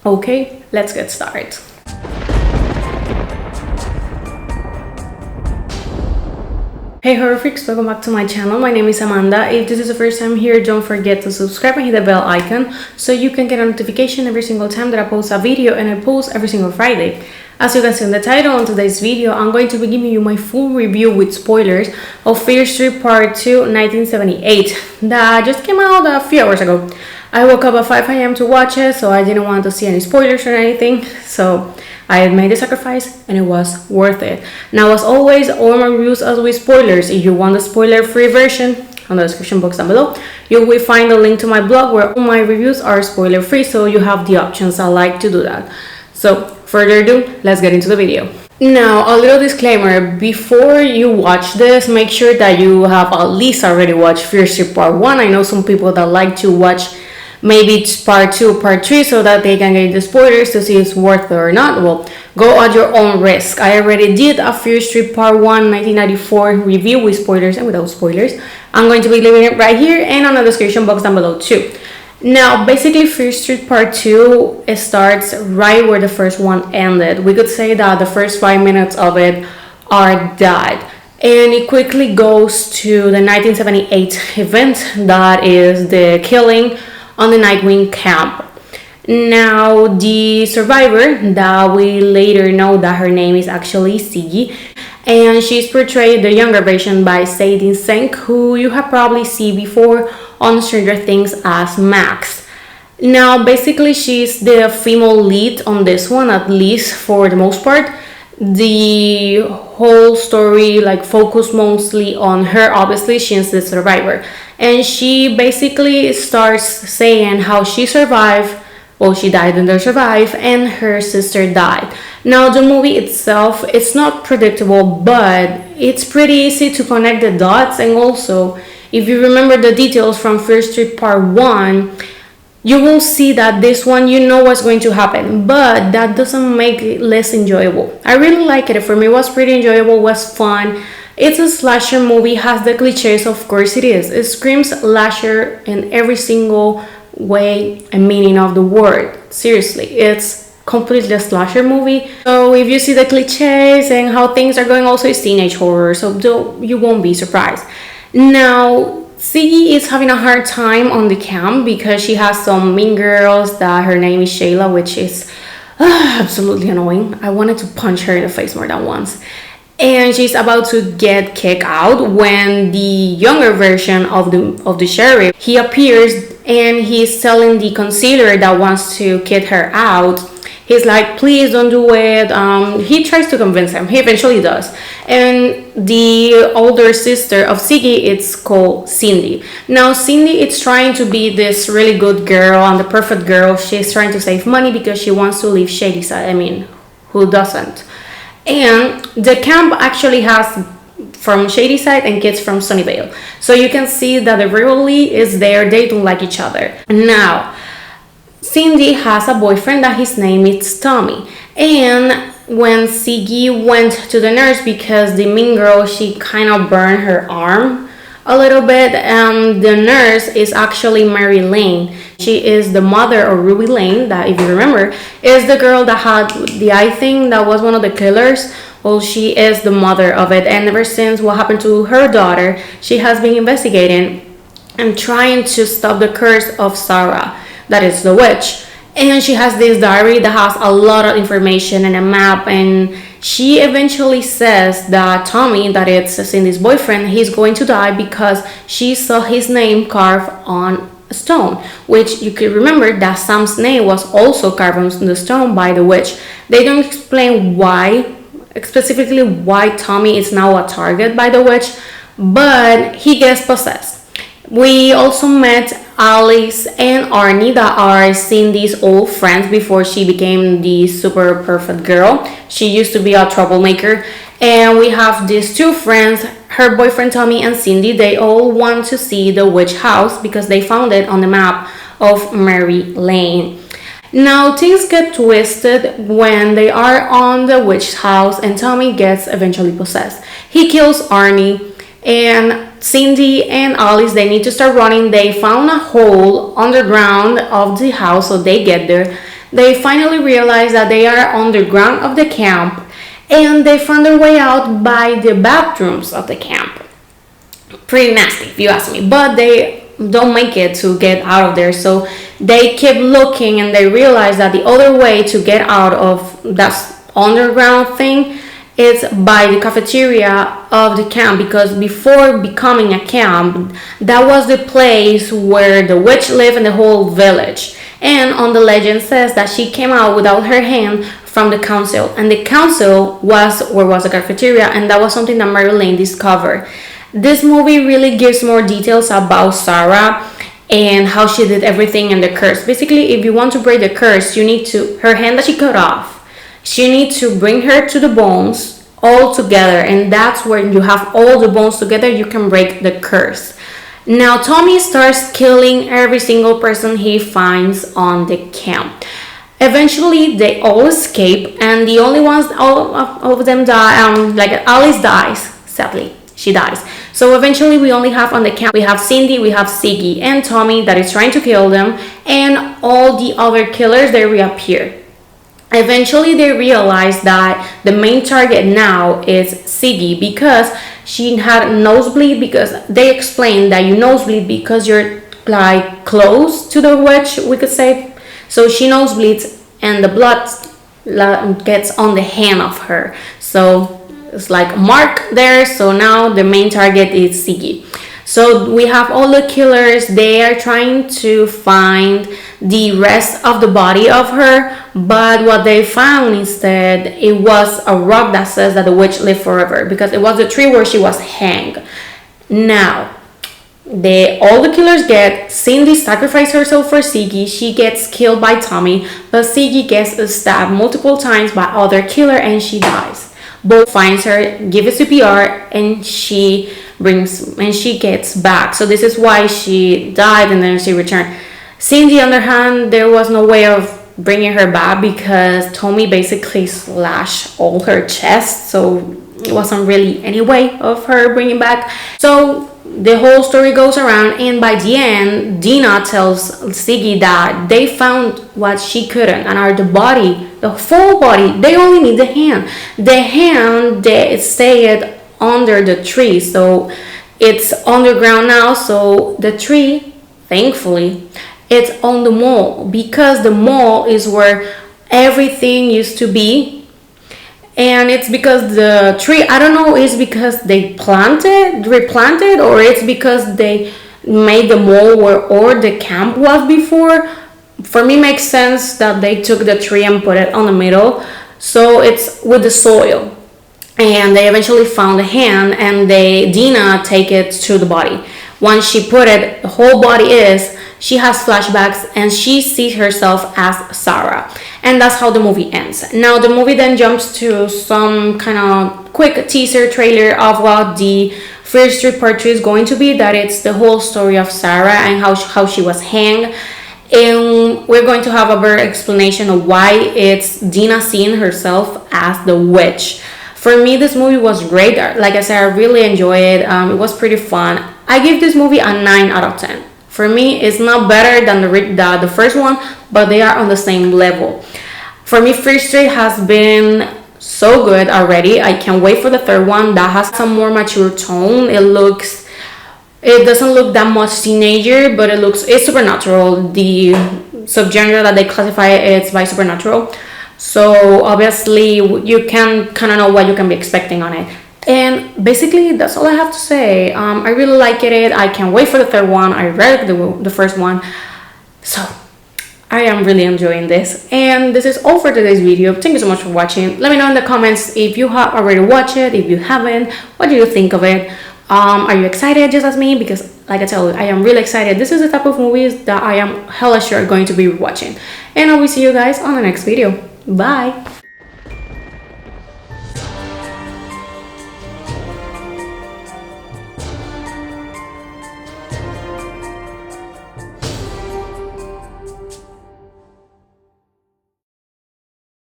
Okay, let's get started. Hey horror freaks, welcome back to my channel. My name is Amanda. If this is the first time here, don't forget to subscribe and hit the bell icon so you can get a notification every single time that I post a video, and I post every single Friday. As you can see in the title on today's video, I'm going to be giving you my full review with spoilers of Fear Street Part 2 1978 that just came out a few hours ago. I woke up at 5 a.m. to watch it, so I didn't want to see any spoilers or anything, so I had made the sacrifice and it was worth it. Now, as always, all my reviews are with spoilers. If you want the spoiler-free version, on the description box down below, you will find a link to my blog where all my reviews are spoiler-free, so you have the options. I like to do that. So, further ado, let's get into the video. Now, a little disclaimer, before you watch this, make sure that you have at least already watched Fear Street Part 1. I know some people that like to watch maybe it's part 2, part 3, so that they can get the spoilers to see if it's worth it or not. Well, go at your own risk. I already did a Fear Street Part 1 1994 review with spoilers and without spoilers. I'm going to be leaving it right here and on the description box down below too. Now, basically, Fear Street Part 2, it starts right where the first one ended. We could say that the first 5 minutes of it are dead. And it quickly goes to the 1978 event, that is the killing on the Nightwing camp. Now, the survivor that we later know that her name is actually Siggy, and she's portrayed the younger version by Sadie Sink, who you have probably seen before on Stranger Things as Max. Now, basically, she's the female lead on this one, at least for the most part. The whole story focus mostly on her. Obviously, she's the survivor, and she basically starts saying how she survived. Well, she died and then survived, and her sister died. Now, the movie itself, it's not predictable, but it's pretty easy to connect the dots. And also, if you remember the details from Fear Street Part 1, you will see that this one, you know what's going to happen, but that doesn't make it less enjoyable. I really like it. For me, it was pretty enjoyable, was fun. It's a slasher movie, has the cliches, of course it is. It screams slasher in every single way and meaning of the word. Seriously, it's completely a slasher movie. So if you see the cliches and how things are going, also it's teenage horror, so you won't be surprised. Now, Siggy is having a hard time on the camp because she has some mean girls that her name is Shayla, which is absolutely annoying. I wanted to punch her in the face more than once. And she's about to get kicked out when the younger version of the sheriff, he appears, and he's telling the concealer that wants to kick her out. He's like, please don't do it. He tries to convince him. He eventually does. And the older sister of Siggy, it's called Cindy. Now, Cindy is trying to be this really good girl and the perfect girl. She's trying to save money because she wants to leave Shadyside. I mean, who doesn't? And the camp actually has from Shadyside and kids from Sunnyvale. So you can see that the rivalry is there. They don't like each other. Now, Cindy has a boyfriend that his name is Tommy. And when Siggy went to the nurse because the mean girl, she kind of burned her arm a little bit. The nurse is actually Mary Lane. She is the mother of Ruby Lane, that, if you remember, is the girl that had the eye thing that was one of the killers. Well, she is the mother of it, and ever since what happened to her daughter, she has been investigating and trying to stop the curse of Sarah, that is the witch. And she has this diary that has a lot of information and a map, and she eventually says that Tommy, that it's Cindy's boyfriend, he's going to die because she saw his name carved on a stone, which you could remember that Sam's name was also carved on the stone by the witch. They don't explain why, specifically why Tommy is now a target by the witch, but he gets possessed. We also met Alice and Arnie, that are Cindy's old friends before she became the super perfect girl. She used to be a troublemaker. And we have these two friends, her boyfriend Tommy and Cindy. They all want to see the witch house because they found it on the map of Mary Lane. Now, things get twisted when they are on the witch house and Tommy gets eventually possessed. He kills Arnie, and Cindy and Alice, they need to start running. They found a hole underground of the house, so they get there. they finally realize that they are underground of the camp, and they find their way out by the bathrooms of the camp. Pretty nasty if you ask me, but they don't make it to get out of there, so they keep looking and they realize that the other way to get out of that underground thing is by the cafeteria of the camp, because before becoming a camp, that was the place where the witch lived in the whole village. And on the legend says that she came out without her hand from the council, and the council was where was the cafeteria, and that was something that Marilyn discovered. This movie really gives more details about Sarah and how she did everything and the curse. Basically, if you want to break the curse, you need to, her hand that she cut off, you need to bring her to the bones all together, and that's when you have all the bones together, you can break the curse. Now Tommy starts killing every single person he finds on the camp. Eventually they all escape, and the only ones, all of them die. Like Alice dies, sadly she dies. So eventually we only have on the camp, we have Cindy, we have Siggy, and Tommy that is trying to kill them, and all the other killers, they reappear. Eventually they realize that the main target now is Siggy, because she had nosebleed, because they explained that you nosebleed because you're like close to the witch, we could say. So she nosebleeds and the blood gets on the hand of her, so it's like a mark there. So now the main target is Siggy. So we have all the killers, they are trying to find the rest of the body of her, but what they found instead, it was a rock that says that the witch lived forever, because it was the tree where she was hanged. Now all the killers get, Cindy sacrificed herself for Siggy, she gets killed by Tommy, but Siggy gets stabbed multiple times by other killer and she dies. Bo finds her, gives CPR, and she gets back. So this is why she died and then she returned. Cindy, on the other hand, there was no way of bringing her back because Tommy basically slashed all her chest, so it wasn't really any way of her bringing back. So the whole story goes around, and by the end, Dina tells Siggy that they found what she couldn't, and are the body, the full body. They only need the hand. The hand, they stayed under the tree, so it's underground now. So the tree, thankfully, it's on the mall, because the mall is where everything used to be. And it's because the tree, I don't know, it's because they replanted, or it's because they made the mall where or the camp was before. For me, makes sense that they took the tree and put it on the middle, so it's with the soil. And they eventually found the hand, and Dina take it to the body. Once she put it, the whole body she has flashbacks and she sees herself as Sarah, and that's how the movie ends. Now the movie then jumps to some kind of quick teaser trailer of what the Fear Street Part 2 is going to be, that it's the whole story of Sarah and how she was hanged, and we're going to have a better explanation of why it's Dina seeing herself as the witch. For me, this movie was great. Like I said, I really enjoyed it. It was pretty fun. I give this movie a 9 out of 10. For me, it's not better than the first one, but they are on the same level. For me, Fear Street has been so good already. I can't wait for the third one that has some more mature tone. It doesn't look that much teenager, but it's supernatural. The subgenre that they classify it's by supernatural. So obviously you can kind of know what you can be expecting on it. And basically that's all I have to say. I really like it. I can't wait for the third one. I read the first one, so I am really enjoying this. And this is all for today's video. Thank you so much for watching. Let me know in the comments if you have already watched it. If you haven't, what do you think of it? Are you excited just as me? Because like I tell you, I am really excited. This is the type of movies that I am hella sure going to be watching. And I will see you guys on the next video. Bye.